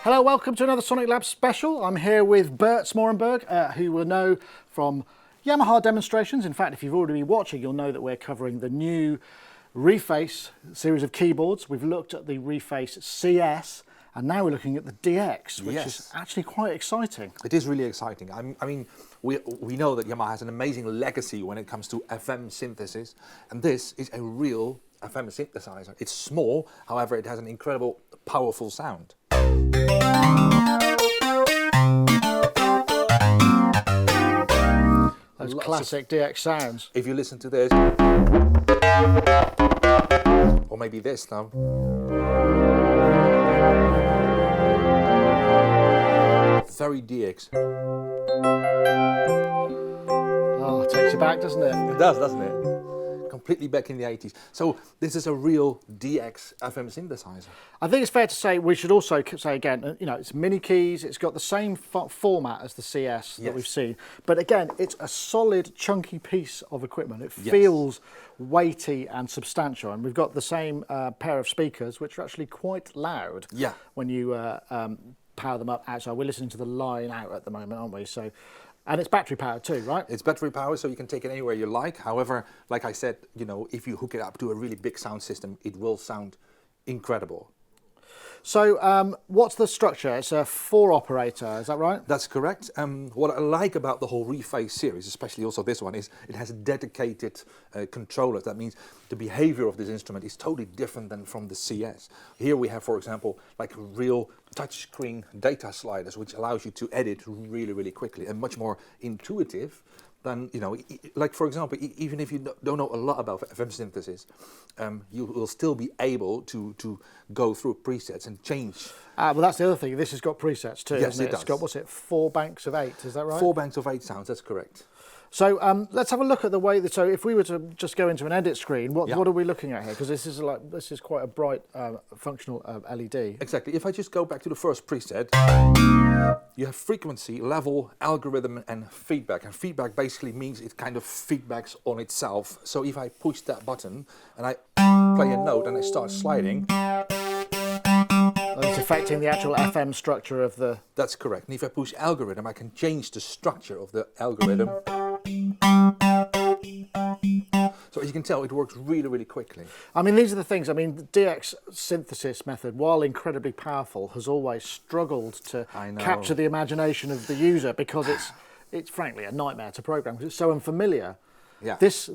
Hello, welcome to another Sonic Lab special. I'm here with Bert Smorenberg, who will know from Yamaha demonstrations. In fact, if you've already been watching, you'll know that we're covering the new ReFace series of keyboards. We've looked at the ReFace CS, and now we're looking at the DX, which is actually quite exciting. It is really exciting. I mean, we know that Yamaha has an amazing legacy when it comes to FM synthesis, and this is a real FM synthesizer. It's small, however, it has an incredible, powerful sound. Those classic DX sounds. If you listen to this, or maybe this now. Very DX. Oh, it takes you back, doesn't it? It does, doesn't it? Completely back in the 80s. So this is a real DX FM synthesizer. I think it's fair to say, we should also say again, you know, it's mini keys, it's got the same format as the CS that we've seen, but again, it's a solid, chunky piece of equipment. It feels weighty and substantial, and we've got the same pair of speakers, which are actually quite loud when you power them up outside. We're listening to the line out at the moment, aren't we? So. And it's battery powered too, right? It's battery powered, so you can take it anywhere you like. However, like I said, you know, if you hook it up to a really big sound system, it will sound incredible. So what's the structure? It's a 4-operator, is that right? That's correct. What I like about the whole ReFace series, especially also this one, is it has dedicated controllers. That means the behavior of this instrument is totally different than from the CS. Here we have, for example, like real touchscreen data sliders, which allows you to edit really, really quickly and much more intuitive than, you know, like for example, even if you don't know a lot about FM synthesis, you will still be able to go through presets and change. Well, that's the other thing. This has got presets too, yes, hasn't it? Does. It's got, what's it, 4 banks of 8, is that right? 4 banks of 8 sounds, that's correct. So let's have a look at the way that, so if we were to just go into an edit screen, what are we looking at here? Because this is quite a bright functional LED. Exactly. If I just go back to the first preset, you have frequency, level, algorithm, and feedback. And feedback basically means it kind of feedbacks on itself. So if I push that button and I play a note and I start sliding, it's affecting the actual FM structure of the... That's correct. And if I push algorithm, I can change the structure of the algorithm. So as you can tell, it works really, really quickly. I mean, these are the things. I mean, the DX synthesis method, while incredibly powerful, has always struggled to capture the imagination of the user because it's frankly a nightmare to program because it's so unfamiliar. Yeah. This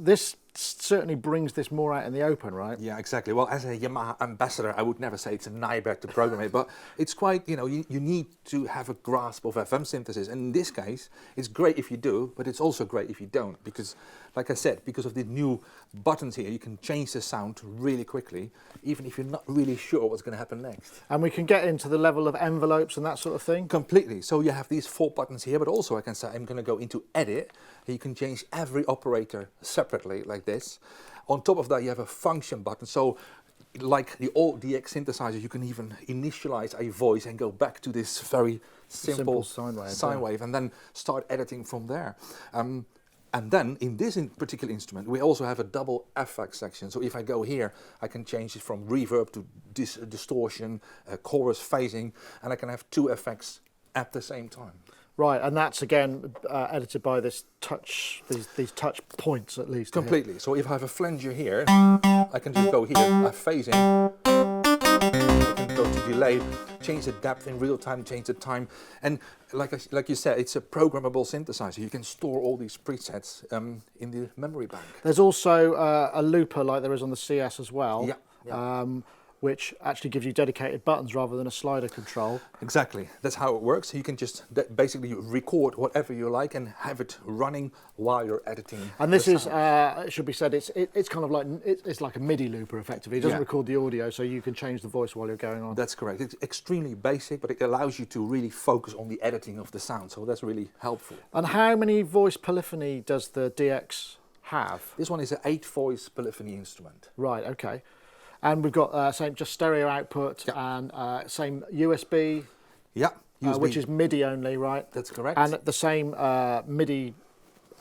certainly brings this more out in the open, right? Yeah, exactly. Well, as a Yamaha ambassador, I would never say it's a nightmare to program it, but it's quite, you know, you need to have a grasp of FM synthesis. And in this case, it's great if you do, but it's also great if you don't, because, like I said, because of the new buttons here, you can change the sound really quickly, even if you're not really sure what's going to happen next. And we can get into the level of envelopes and that sort of thing? Completely. So you have these 4 buttons here, but also I can say I'm going to go into edit. You can change every operator separately like this. On top of that, you have a function button. So like the old DX synthesizer, you can even initialize a voice and go back to this very simple sine wave and then start editing from there. And then in this particular instrument, we also have a double effects section. So if I go here, I can change it from reverb to distortion, chorus phasing, and I can have 2 effects at the same time. Right, and that's again edited by this touch, these touch points at least. Completely. Here. So if I have a flanger here, I can just go here, I phasing, I can go to delay, change the depth in real time, change the time, and like you said, it's a programmable synthesizer. You can store all these presets in the memory bank. There's also a looper like there is on the CS as well. Yeah. Which actually gives you dedicated buttons rather than a slider control. Exactly, that's how it works. You can just basically record whatever you like and have it running while you're editing. And this is, it should be said, it's kind of like, it's like a MIDI looper effectively. It doesn't record the audio, so you can change the voice while you're going on. That's correct. It's extremely basic, but it allows you to really focus on the editing of the sound, so that's really helpful. And how many voice polyphony does the DX have? This one is an 8-voice polyphony instrument. Right, okay. And we've got same just stereo output and same USB, USB. Which is MIDI only, right? That's correct. And the same MIDI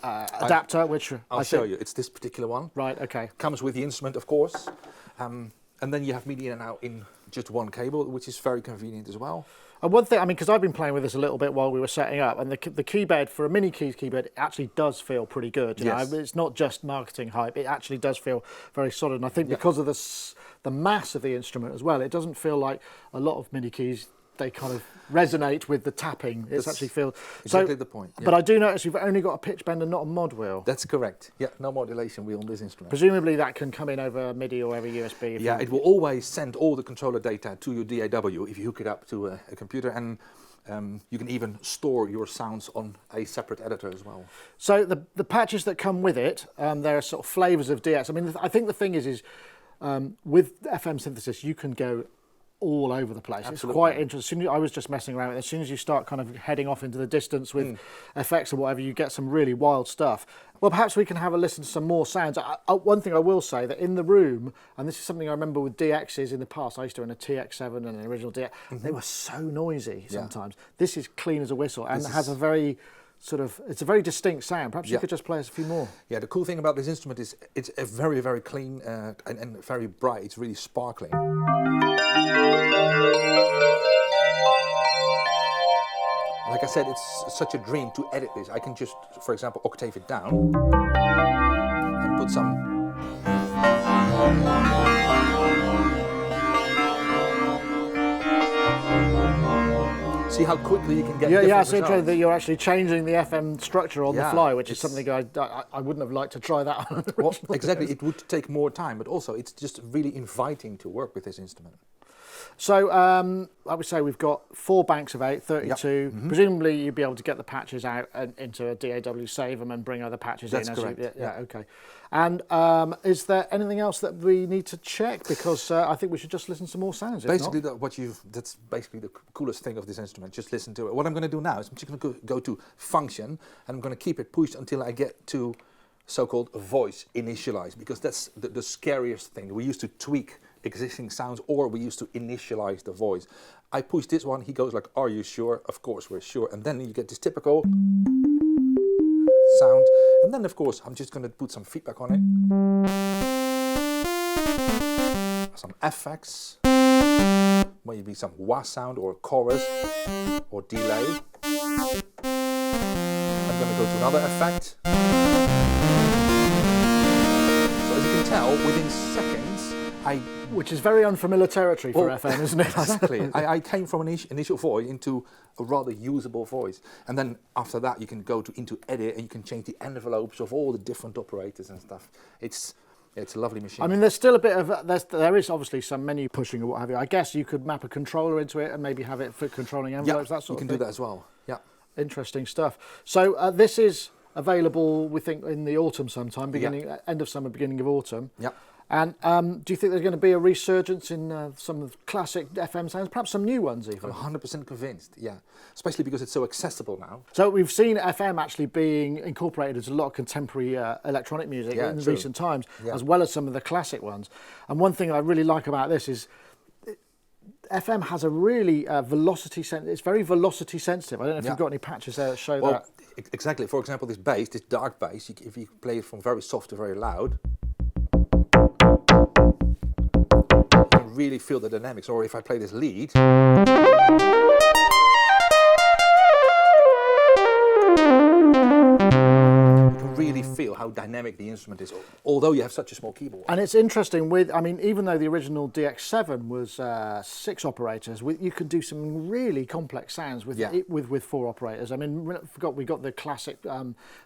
adapter, which I'll show you. It's this particular one. Right, okay. Comes with the instrument, of course. And And then you have MIDI in and out in just one cable, which is very convenient as well. And one thing, I mean, because I've been playing with this a little bit while we were setting up, and the keyboard for a mini keys keyboard actually does feel pretty good. You know? It's not just marketing hype; it actually does feel very solid. And I think because of the mass of the instrument as well, it doesn't feel like a lot of mini keys. They kind of resonate with the tapping. It actually feels exactly the point. Yeah. But I do notice you've only got a pitch bend and not a mod wheel. That's correct. Yeah, no modulation wheel on this instrument. Presumably that can come in over MIDI or over USB. Yeah, it will always send all the controller data to your DAW if you hook it up to a computer, and you can even store your sounds on a separate editor as well. So the patches that come with it, there are sort of flavors of DX. I mean, I think the thing is with FM synthesis, you can go all over the place. Absolutely. It's quite interesting. I was just messing around with it. As soon as you start kind of heading off into the distance with effects or whatever, you get some really wild stuff. Well, perhaps we can have a listen to some more sounds. One thing I will say, that in the room, and this is something I remember with DXs in the past, I used to run a TX7 and an original DX, they were so noisy sometimes. This is clean as a whistle and has a very it's a very distinct sound. Perhaps you could just play us a few more. Yeah, the cool thing about this instrument is it's a very, very clean and very bright. It's really sparkling. Like I said, it's such a dream to edit this. I can just, for example, octave it down and put some... See how quickly you can get different it's interesting that you're actually changing the FM structure on the fly, which is something I wouldn't have liked to try that on. Well, exactly, it would take more time, but also it's just really inviting to work with this instrument. So I would say we've got 4 banks of 8, 32. Yep. Presumably you'd be able to get the patches out and into a DAW, save them and bring other patches in. That's correct. Okay. And is there anything else that we need to check? Because I think we should just listen to some more sounds. Basically, that's basically the coolest thing of this instrument. Just listen to it. What I'm going to do now is I'm just going to go to function, and I'm going to keep it pushed until I get to so-called voice initialize, because that's the scariest thing. We used to tweak existing sounds, or we used to initialize the voice. I push this one, he goes like, "Are you sure?" Of course we're sure. And then you get this typical sound. And then of course I'm just going to put some feedback on it. Some effects. Maybe some wah sound or chorus or delay. I'm going to go to another effect. So as you can tell, within seconds, which is very unfamiliar territory for FM, isn't it? Exactly. I came from an initial voice into a rather usable voice. And then after that, you can go into edit and you can change the envelopes of all the different operators and stuff. It's a lovely machine. I mean, there's still a bit of, there is obviously some menu pushing or what have you. I guess you could map a controller into it and maybe have it for controlling envelopes, that sort of thing. You can do that as well. Yeah. Interesting stuff. So this is available, we think, in the autumn sometime, end of summer, beginning of autumn. Yeah. And do you think there's going to be a resurgence in some of the classic FM sounds, perhaps some new ones even? I'm 100% convinced, yeah. Especially because it's so accessible now. So we've seen FM actually being incorporated into a lot of contemporary electronic music in recent times, as well as some of the classic ones. And one thing I really like about this is FM has a really it's very velocity sensitive. I don't know if you've got any patches there that show that. Exactly. For example, this bass, this dark bass, if you play it from very soft to very loud, really feel the dynamics. Or if I play this lead, you can really feel how dynamic the instrument is, although you have such a small keyboard. And it's interesting even though the original DX7 was 6 operators, you can do some really complex sounds with 4 operators. I mean, we got the classic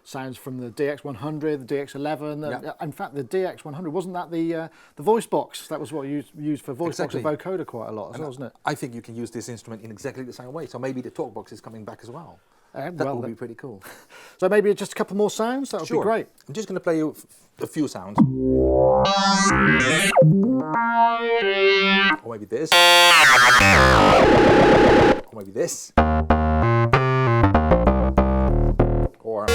sounds from the DX100, the DX11. In fact, the DX100, wasn't that the voice box? That was what you used for voice box and vocoder quite a lot as well, wasn't it? I think you can use this instrument in exactly the same way. So maybe the talk box is coming back as well. That would be pretty cool. So maybe just a couple more sounds? That would be great. I'm just going to play you a few sounds. Or maybe this. Or maybe this. Or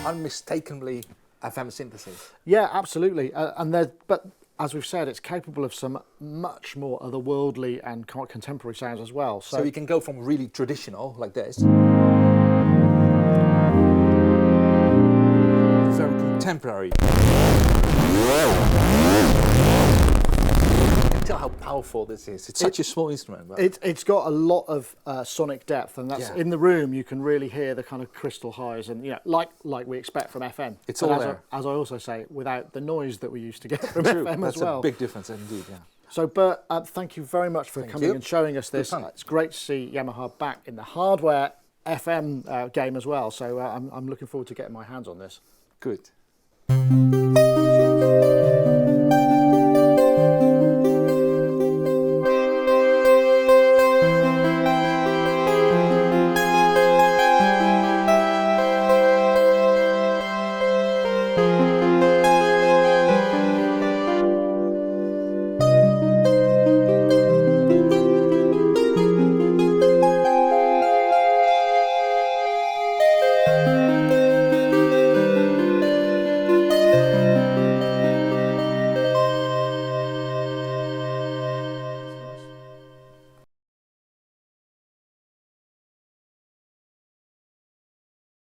unmistakably FM synthesis. Yeah, absolutely. But as we've said, it's capable of some much more otherworldly and contemporary sounds as well. So you can go from really traditional, like this, very contemporary. powerful this is. It's such a small instrument. But It's got a lot of sonic depth, and that's in the room. You can really hear the kind of crystal highs, and like we expect from FM. It's but all as there. As I also say, without the noise that we used to get from True. FM That's as well. a big difference indeed. Yeah. So, Bert, thank you very much for coming and showing us this. Good fun. It's great to see Yamaha back in the hardware FM game as well. So I'm looking forward to getting my hands on this. Good.